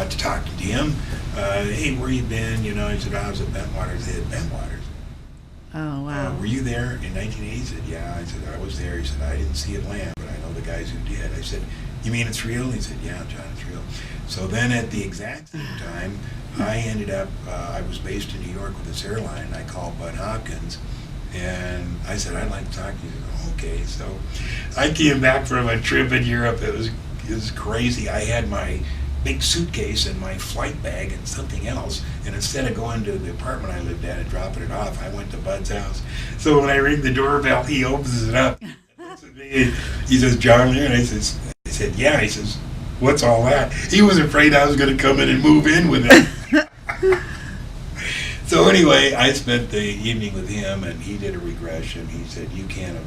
got to talking to him. Hey, where you been? You know, I said, I was at Bentwaters. They had Bentwaters. Oh, wow. Were you there in 1980? He said, yeah. I said, I was there. He said, I didn't see it land, but I know the guys who did. I said, you mean it's real? He said, yeah, John, it's real. So then at the exact same time, I ended up, I was based in New York with this airline, and I called Bud Hopkins, and I said, I'd like to talk to you. He said, okay. So I came back from a trip in Europe. It was crazy. I had my big suitcase and my flight bag and something else, and instead of going to the apartment I lived at and dropping it off, I went to Bud's house. So when I ring the doorbell, he opens it up. He says, John Lear, and I said, yeah. He says, what's all that? He was afraid I was going to come in and move in with him. So anyway, I spent the evening with him, and he did a regression. He said, you can't,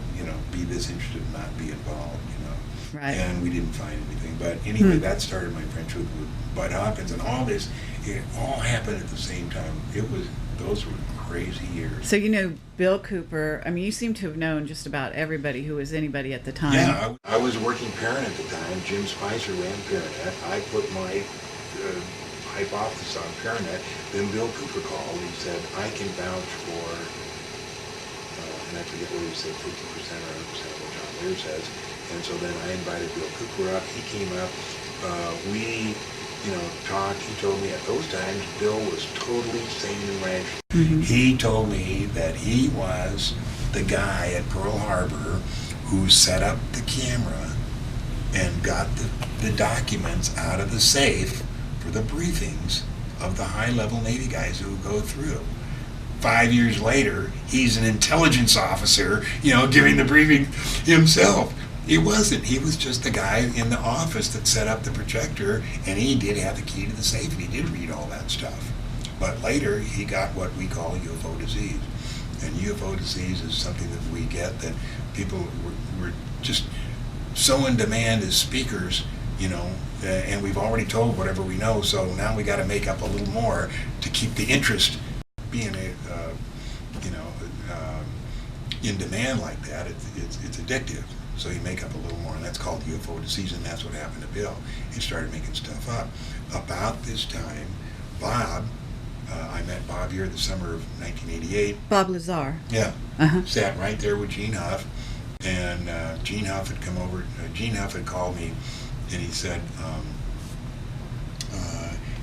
be this interested and not be involved, Right. And we didn't find anything. But anyway, that started my friendship with Bud Hopkins, and all this, it all happened at the same time. Those were crazy years. So Bill Cooper, I mean, you seem to have known just about everybody who was anybody at the time. Yeah, I was working Parent at the time. Jim Spicer ran Paranet. I put my hypothesis on Paranet. Then Bill Cooper called. He said, I can vouch for, and I forget what he said, 50% or 100% of what John Lear says. And so then I invited Bill Cooper up. He came up. We talked. He told me at those times Bill was totally sane and rational. Mm-hmm. He told me that he was the guy at Pearl Harbor who set up the camera and got the documents out of the safe for the briefings of the high-level Navy guys who go through. 5 years later, he's an intelligence officer, giving the briefing himself. It wasn't. He was just the guy in the office that set up the projector, and he did have the key to the safe, and he did read all that stuff. But later, he got what we call UFO disease. And UFO disease is something that we get that people were just so in demand as speakers, and we've already told whatever we know, so now we got to make up a little more to keep the interest being in demand like that. It's addictive. So you make up a little more, and that's called UFO disease, and that's what happened to Bill. He started making stuff up. About this time, Bob, I met Bob here the summer of 1988. Bob Lazar. Yeah. Sat right there with Gene Huff, and Gene Huff had come over. Gene Huff had called me, and he said,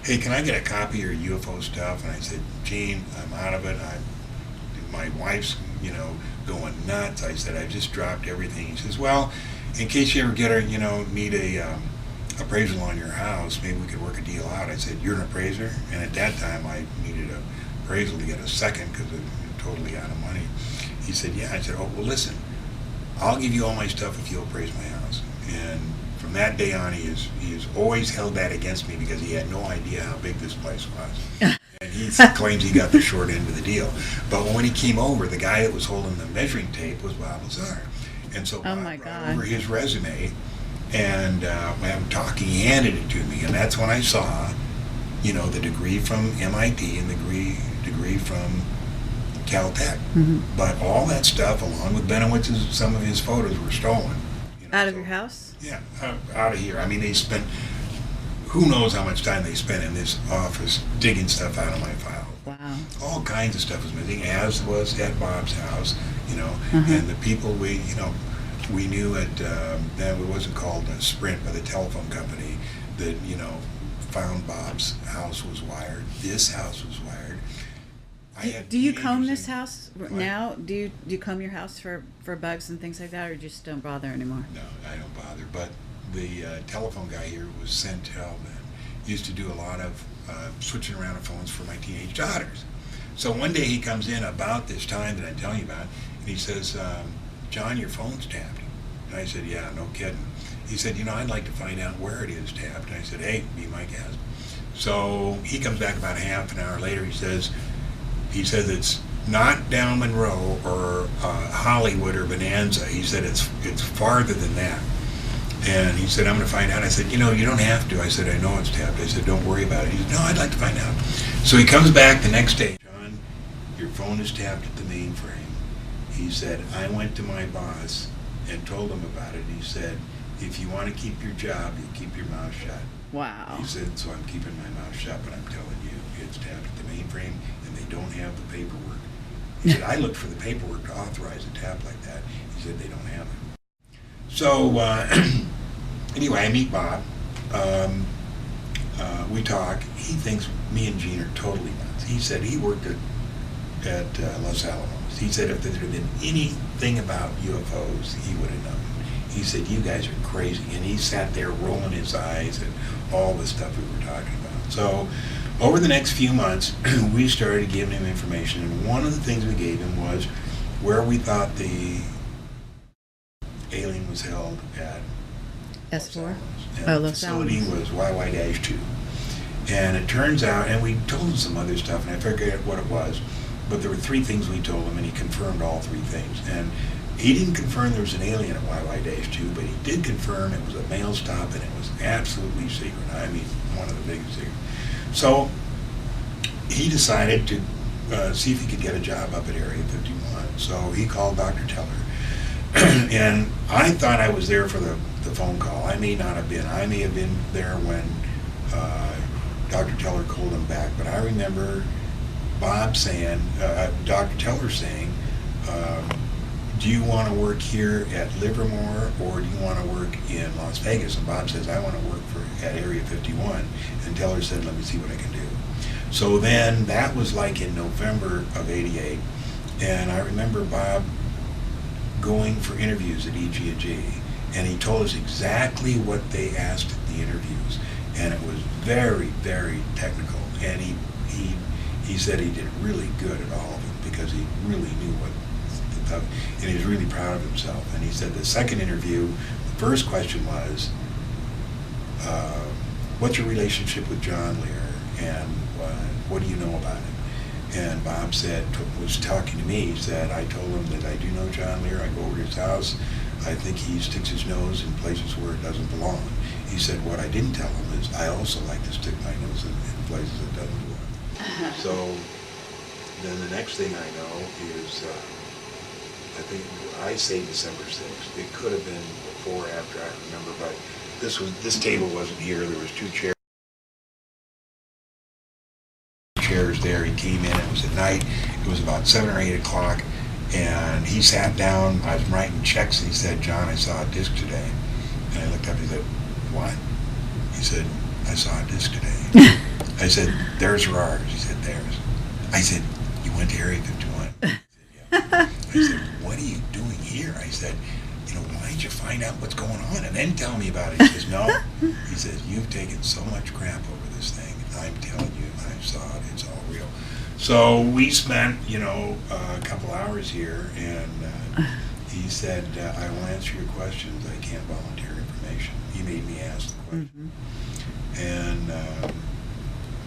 hey, can I get a copy of your UFO stuff? And I said, Gene, I'm out of it. My wife's, going nuts. I said, I just dropped everything. He says, well, in case you ever need a appraisal on your house, maybe we could work a deal out. I said, you're an appraiser? And at that time, I needed an appraisal to get a second because I'm totally out of money. He said, yeah. I said, oh, well, listen, I'll give you all my stuff if you'll appraise my house. And from that day on, he has always held that against me because he had no idea how big this place was. And he claims he got the short end of the deal. But when he came over, the guy that was holding the measuring tape was Bob Lazar. And so Bob brought over his resume, and when I'm talking, he handed it to me. And that's when I saw, the degree from MIT and the degree from Caltech. Mm-hmm. But all that stuff, along with Benowitz's, some of his photos were stolen. Out of your house? Yeah, out of here. I mean, they spent... Who knows how much time they spent in this office digging stuff out of my file. Wow. All kinds of stuff was missing, as was at Bob's house, and the people we knew at, that it wasn't called Sprint, but the telephone company that, found Bob's house was wired. This house was wired. Do you comb this house now? Do you comb your house for bugs and things like that, or just don't bother anymore? No, I don't bother, but the telephone guy here was Centel, and used to do a lot of switching around of phones for my teenage daughters. So one day he comes in about this time that I'm telling you about, and he says, John, your phone's tapped. And I said, yeah, no kidding. He said, I'd like to find out where it is tapped. And I said, hey, be my guest. So he comes back about half an hour later. He says it's not down Monroe or Hollywood or Bonanza. He said it's farther than that. And he said, I'm going to find out. I said, you don't have to. I said, I know it's tapped. I said, don't worry about it. He said, no, I'd like to find out. So he comes back the next day. John, your phone is tapped at the mainframe. He said, I went to my boss and told him about it. He said, if you want to keep your job, you keep your mouth shut. Wow. He said, so I'm keeping my mouth shut, but I'm telling you, it's tapped at the mainframe, and they don't have the paperwork. He said, I looked for the paperwork to authorize a tap like that. He said, they don't have it. So, anyway, I meet Bob. We talk. He thinks me and Gene are totally nuts. He said he worked at Los Alamos. He said if there had been anything about UFOs, he would have known. He said, you guys are crazy. And he sat there rolling his eyes at all the stuff we were talking about. So over the next few months, we started giving him information. And one of the things we gave him was where we thought the alien was held at S4? And the facility was YY-2. And it turns out, and we told him some other stuff, and I forget what it was, but there were three things we told him, and he confirmed all three things. And he didn't confirm there was an alien at YY-2, but he did confirm it was a mail stop, and it was absolutely secret. I mean, one of the biggest secrets. So he decided to see if he could get a job up at Area 51. So he called Dr. Teller. And I thought I was there for the phone call. I may not have been. I may have been there when Dr. Teller called him back. But I remember Bob saying, Dr. Teller saying, do you want to work here at Livermore or do you want to work in Las Vegas? And Bob says, I want to work at Area 51. And Teller said, let me see what I can do. So then that was like in November of '88. And I remember Bob going for interviews at EG&G, and he told us exactly what they asked at the interviews, and it was very, very technical. And he said he did really good at all of them because he really knew what the stuff, and he was really proud of himself. And he said the second interview, the first question was, what's your relationship with John Lear, and what do you know about him? And Bob said, was talking to me, he said, I told him that I do know John Lear, I go over to his house, I think he sticks his nose in places where it doesn't belong. He said, what I didn't tell him is I also like to stick my nose in places that doesn't belong. So then the next thing I know is, I think, I say December 6th. It could have been before or after, I remember, but this table wasn't here, there was two chairs there. He came in, it was at night, it was about 7 or 8 o'clock, and he sat down. I was writing checks, and he said, John, I saw a disc today. And I looked up, and he said, what? He said, I saw a disc today. I said, there's ours. He said, theirs. I said, you went to Area 51? He said, yeah. I said, what are you doing here? I said, why did you find out what's going on and then tell me about it? He says, no. He says, you've taken so much crap over this thing. I'm telling you, I saw it. It's all real. So we spent, a couple hours here, and he said, I will answer your questions. I can't volunteer information. He made me ask the question. Mm-hmm. And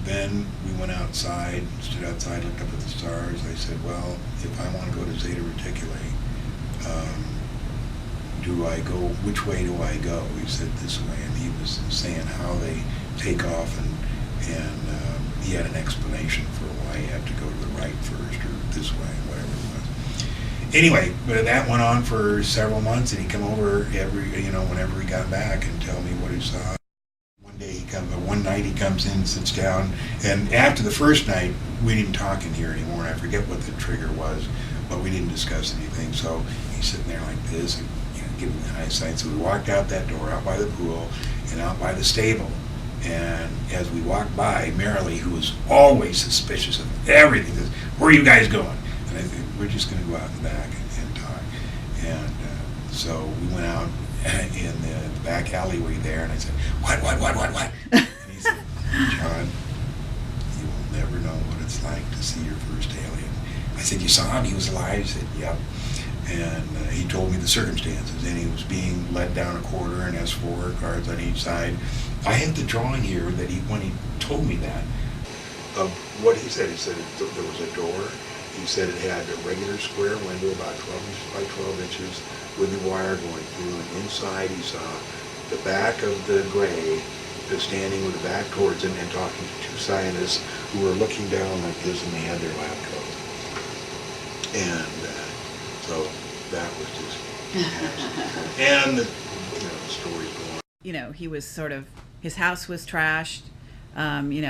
then we went outside, stood outside, looked up at the stars. I said, well, if I want to go to Zeta Reticuli, which way do I go? He said this way, and he was saying how they take off, and he had an explanation for why you have to go to the right first or this way, whatever it was. Anyway, but that went on for several months, and he'd come over whenever he got back and tell me what he saw. One night he comes in, sits down, and after the first night, we didn't talk in here anymore, and I forget what the trigger was, but we didn't discuss anything. So he's sitting there like this, and giving the high sign. So we walked out that door, out by the pool, and out by the stable. And as we walked by, Marilee, who was always suspicious of everything, says, where are you guys going? And I think, we're just going to go out in the back and talk. And so we went out in the back alleyway there, and I said, what? And he said, John, you will never know what it's like to see your first alien. I said, you saw him? He was alive? He said, yep. And he told me the circumstances, and he was being led down a corridor in S4, guards on each side. I have the drawing here that when he told me that, of what he said there was a door. He said it had a regular square window about 12 inches by 12 inches with the wire going through, and inside he saw the back of the gray standing with the back towards him and talking to two scientists who were looking down like this, and they had their lab coats. And so that was just and the stories go on. He was sort of his house was trashed. You know,